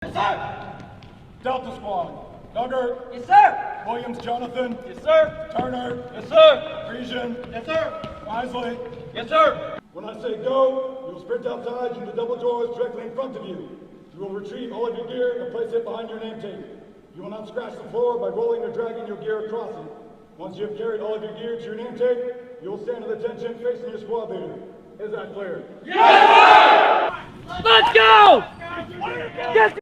Yes, sir. Delta Squad, Duggar. Yes, sir. Williams Jonathan. Yes, sir. Turner. Yes, sir. Frisian. Yes, sir. Wisely. Yes, sir. When I say go, you will sprint outside through the double doors directly in front of you. You will retrieve all of your gear and place it behind your name tag. You will not scratch the floor by rolling or dragging your gear across it. Once you have carried all of your gear to your name tag, you will stand at attention facing your squad leader. Is that clear? Yes, sir. Let's go. Yes, sir.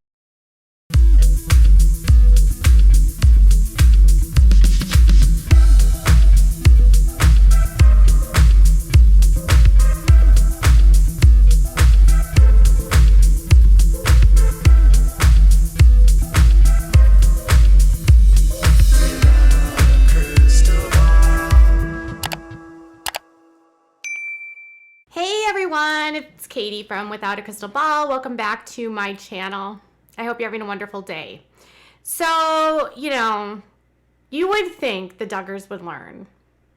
Hey everyone, it's Katie from Without a Crystal Ball. Welcome back to my channel. I hope you're having a wonderful day. So, you would think the Duggars would learn.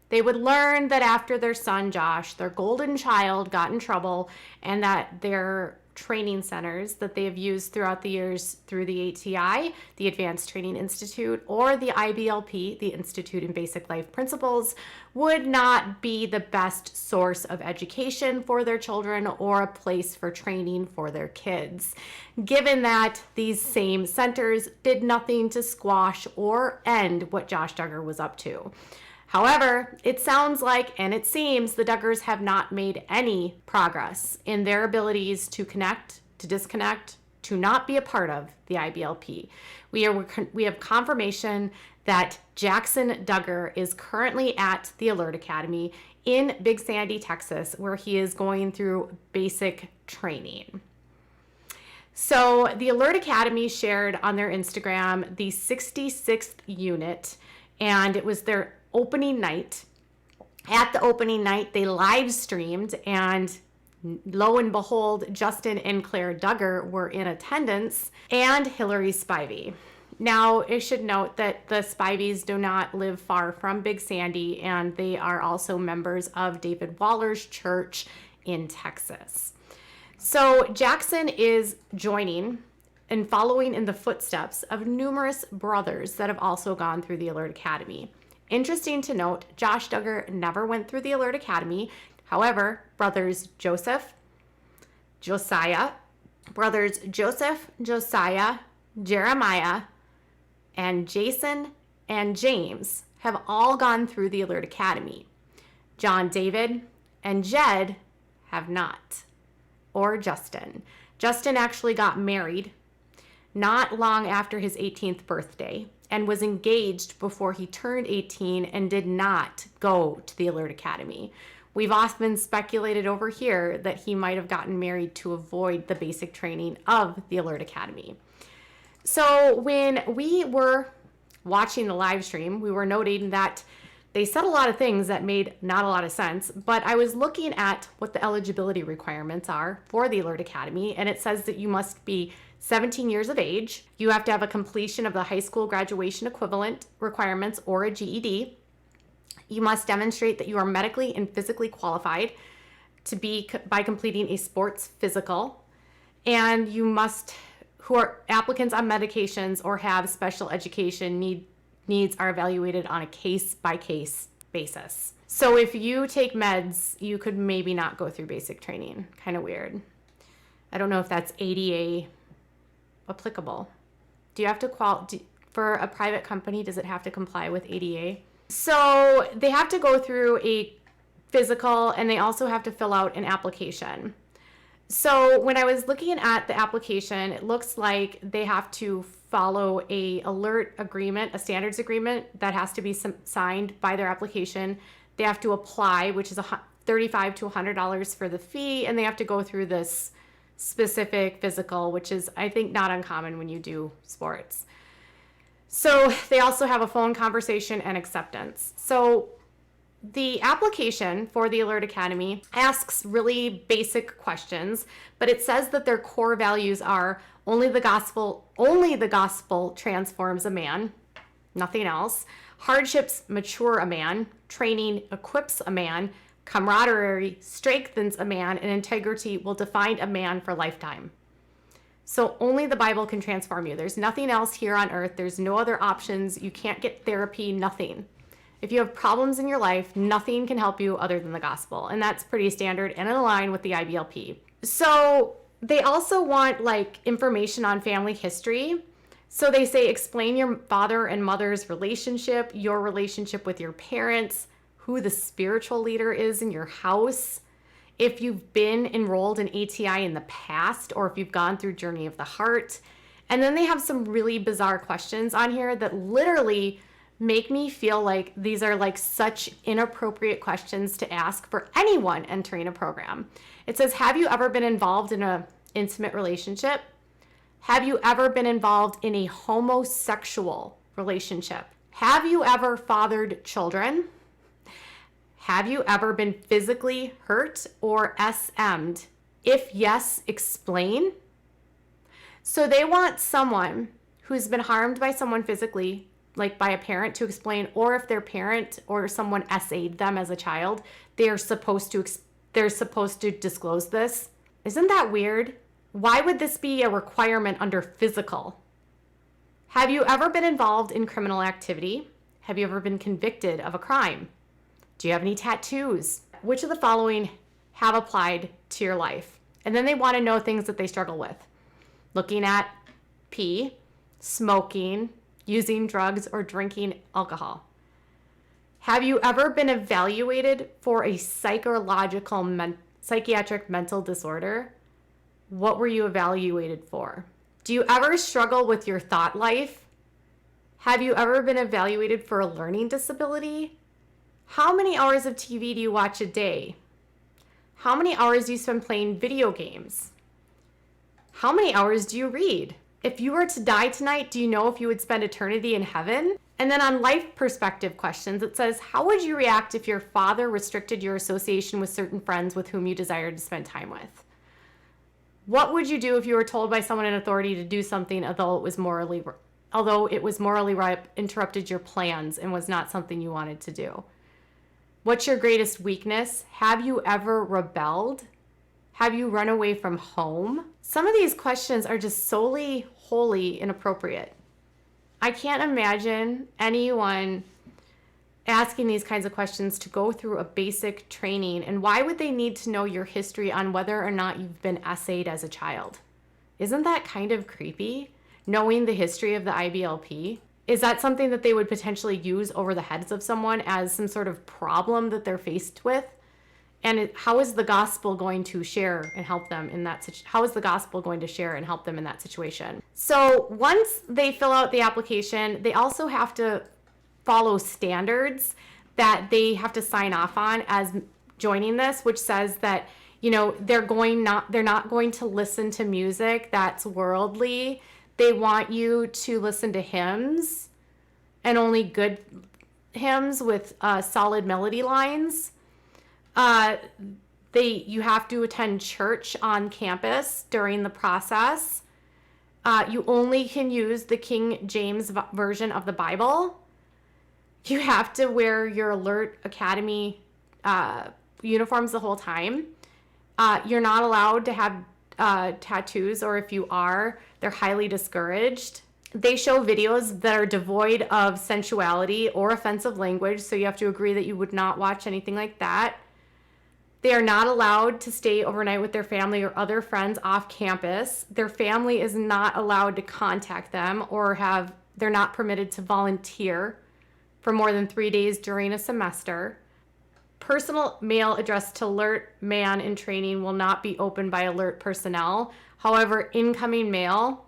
They would learn that after their son Josh, their golden child, got in trouble, and that their training centers that they have used throughout the years through the ATI, the Advanced Training Institute, or the IBLP, the Institute in Basic Life Principles, would not be the best source of education for their children or a place for training for their kids, given that these same centers did nothing to squash or end what Josh Duggar was up to. However, it sounds like, and it seems, the Duggars have not made any progress in their abilities to connect, to disconnect, to not be a part of the IBLP. We have confirmation that Jackson Duggar is currently at the Alert Academy in Big Sandy, Texas, where he is going through basic training. So the Alert Academy shared on their Instagram the 66th unit, and it was their opening night. At the opening night, they live streamed, and lo and behold, Justin and Claire Duggar were in attendance, and Hillary Spivey. Now, I should note that the Spiveys do not live far from Big Sandy, and they are also members of David Waller's church in Texas. So Jackson is joining and following in the footsteps of numerous brothers that have also gone through the Alert Academy. Interesting to note, Josh Duggar never went through the Alert Academy. However, brothers Joseph, Josiah, Jeremiah, and Jason and James have all gone through the Alert Academy. John David and Jed have not, or Justin. Justin actually got married not long after his 18th birthday and was engaged before he turned 18 and did not go to the Alert Academy. We've often speculated over here that he might have gotten married to avoid the basic training of the Alert Academy. So when we were watching the live stream, we were noting that they said a lot of things that made not a lot of sense, but I was looking at what the eligibility requirements are for the Alert Academy, and it says that you must be 17 years of age. You have to have a completion of the high school graduation equivalent requirements or a GED. You must demonstrate that you are medically and physically qualified to be by completing a sports physical, and you must, who are applicants on medications or have special education needs are evaluated on a case-by-case basis. So if you take meds, you could maybe not go through basic training. Kind of weird. I don't know if that's ADA applicable. Do you have to for a private company, does it have to comply with ADA? So they have to go through a physical, and they also have to fill out an application. So when I was looking at the application, it looks like they have to follow a alert agreement, a standards agreement that has to be signed by their application. They have to apply, which is $35 to $100 for the fee, and they have to go through this specific physical, which is, I think, not uncommon when you do sports. So they also have a phone conversation and acceptance. So the application for the Alert Academy asks really basic questions, but it says that their core values are only the gospel transforms a man, nothing else. Hardships mature a man, training equips a man, camaraderie strengthens a man, and integrity will define a man for lifetime. So only the Bible can transform you. There's nothing else here on earth. There's no other options. You can't get therapy, nothing. If you have problems in your life, nothing can help you other than the gospel. And that's pretty standard and in line with the IBLP. So they also want like information on family history. So they say, explain your father and mother's relationship, your relationship with your parents, who the spiritual leader is in your house, if you've been enrolled in ATI in the past, or if you've gone through Journey of the Heart. And then they have some really bizarre questions on here that literally make me feel like these are like such inappropriate questions to ask for anyone entering a program. It says, have you ever been involved in an intimate relationship? Have you ever been involved in a homosexual relationship? Have you ever fathered children? Have you ever been physically hurt or SM'd? If yes, explain. So they want someone who's been harmed by someone physically, like by a parent, to explain, or if their parent or someone SA'd them as a child, they're supposed to disclose this. Isn't that weird? Why would this be a requirement under physical? Have you ever been involved in criminal activity? Have you ever been convicted of a crime? Do you have any tattoos? Which of the following have applied to your life? And then they want to know things that they struggle with. Looking at pee, smoking, using drugs, or drinking alcohol. Have you ever been evaluated for a psychiatric mental disorder? What were you evaluated for? Do you ever struggle with your thought life? Have you ever been evaluated for a learning disability? How many hours of TV do you watch a day? How many hours do you spend playing video games? How many hours do you read? If you were to die tonight, do you know if you would spend eternity in heaven? And then on life perspective questions, it says, how would you react if your father restricted your association with certain friends with whom you desired to spend time with? What would you do if you were told by someone in authority to do something although it was morally right, interrupted your plans and was not something you wanted to do? What's your greatest weakness? Have you ever rebelled? Have you run away from home? Some of these questions are just solely, wholly inappropriate. I can't imagine anyone asking these kinds of questions to go through a basic training. And why would they need to know your history on whether or not you've been essayed as a child? Isn't that kind of creepy? Knowing the history of the IBLP? Is that something that they would potentially use over the heads of someone as some sort of problem that they're faced with? And how is the gospel going to share and help them in that situation? How is the gospel going to share and help them in that situation? So once they fill out the application, they also have to follow standards that they have to sign off on as joining this, which says that, they're not going to listen to music that's worldly. They want you to listen to hymns, and only good hymns with solid melody lines. You have to attend church on campus during the process. You only can use the King James version of the Bible. You have to wear your Alert Academy uniforms the whole time. You're not allowed to have tattoos, or if you are, they're highly discouraged. They show videos that are devoid of sensuality or offensive language, so you have to agree that you would not watch anything like that. They are not allowed to stay overnight with their family or other friends off campus. Their family is not allowed to contact them, or they're not permitted to volunteer for more than 3 days during a semester. Personal mail addressed to alert man in training will not be opened by alert personnel. However, incoming mail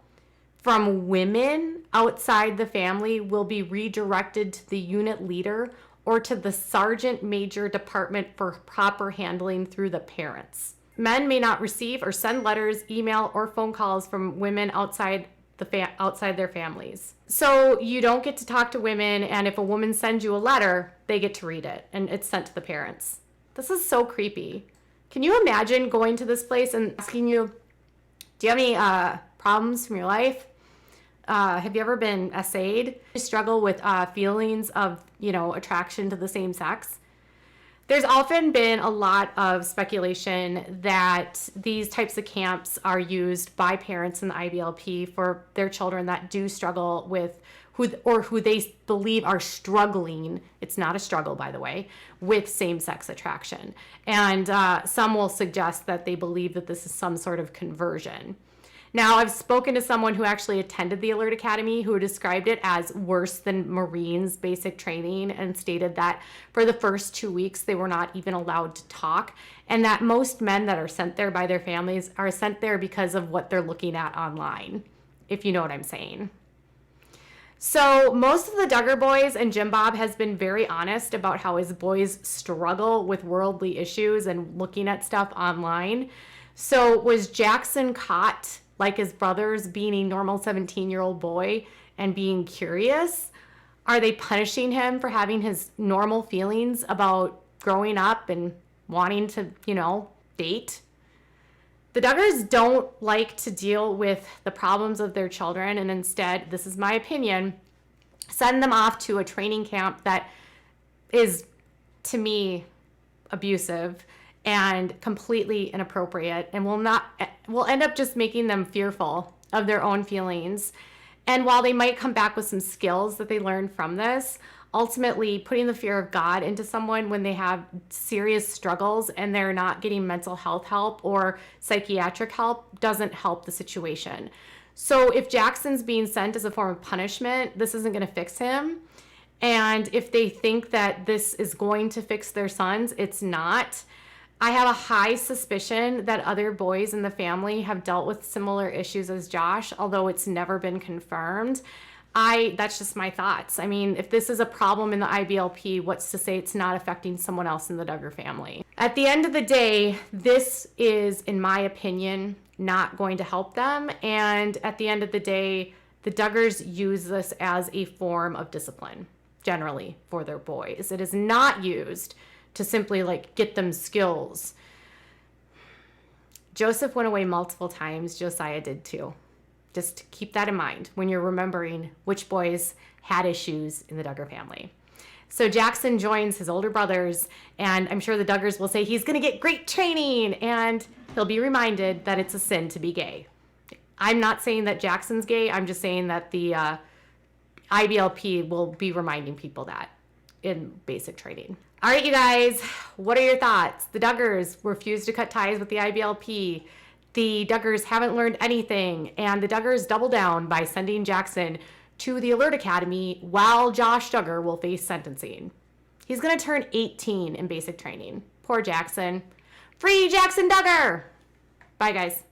from women outside the family will be redirected to the unit leader or to the sergeant major department for proper handling through the parents. Men may not receive or send letters, email, or phone calls from women outside their families. So you don't get to talk to women, and if a woman sends you a letter, they get to read it, and it's sent to the parents. This is so creepy. Can you imagine going to this place and asking you, do you have any problems from your life? Have you ever been essayed? You struggle with feelings of, attraction to the same sex? There's often been a lot of speculation that these types of camps are used by parents in the IBLP for their children that do struggle with who they believe are struggling. It's not a struggle, by the way, with same-sex attraction. And some will suggest that they believe that this is some sort of conversion. Now, I've spoken to someone who actually attended the Alert Academy who described it as worse than Marines basic training and stated that for the first 2 weeks, they were not even allowed to talk, and that most men that are sent there by their families are sent there because of what they're looking at online, if you know what I'm saying. So most of the Duggar boys, and Jim Bob has been very honest about how his boys struggle with worldly issues and looking at stuff online. So was Jackson caught like his brothers being a normal 17-year-old boy and being curious? Are they punishing him for having his normal feelings about growing up and wanting to, date? The Duggars don't like to deal with the problems of their children, and instead, this is my opinion, send them off to a training camp that is, to me, abusive and completely inappropriate, and will end up just making them fearful of their own feelings. And while they might come back with some skills that they learned from this, ultimately putting the fear of God into someone when they have serious struggles and they're not getting mental health help or psychiatric help doesn't help the situation. So if Jackson's being sent as a form of punishment, this isn't going to fix him. And if they think that this is going to fix their sons, it's not. I have a high suspicion that other boys in the family have dealt with similar issues as Josh, although it's never been confirmed. That's just my thoughts. I mean, if this is a problem in the IBLP, what's to say it's not affecting someone else in the Duggar family? At the end of the day, this is, in my opinion, not going to help them. And at the end of the day, the Duggars use this as a form of discipline, generally, for their boys. It is not used to simply get them skills. Joseph went away multiple times. Josiah did too. Just keep that in mind when you're remembering which boys had issues in the Duggar family. So Jackson joins his older brothers, and I'm sure the Duggars will say he's going to get great training, and he'll be reminded that it's a sin to be gay. I'm not saying that Jackson's gay. I'm just saying that the IBLP will be reminding people that in basic training. All right, you guys, what are your thoughts? The Duggars refuse to cut ties with the IBLP. The Duggars haven't learned anything, and the Duggars double down by sending Jackson to the Alert Academy while Josh Duggar will face sentencing. He's going to turn 18 in basic training. Poor Jackson. Free Jackson Duggar! Bye, guys.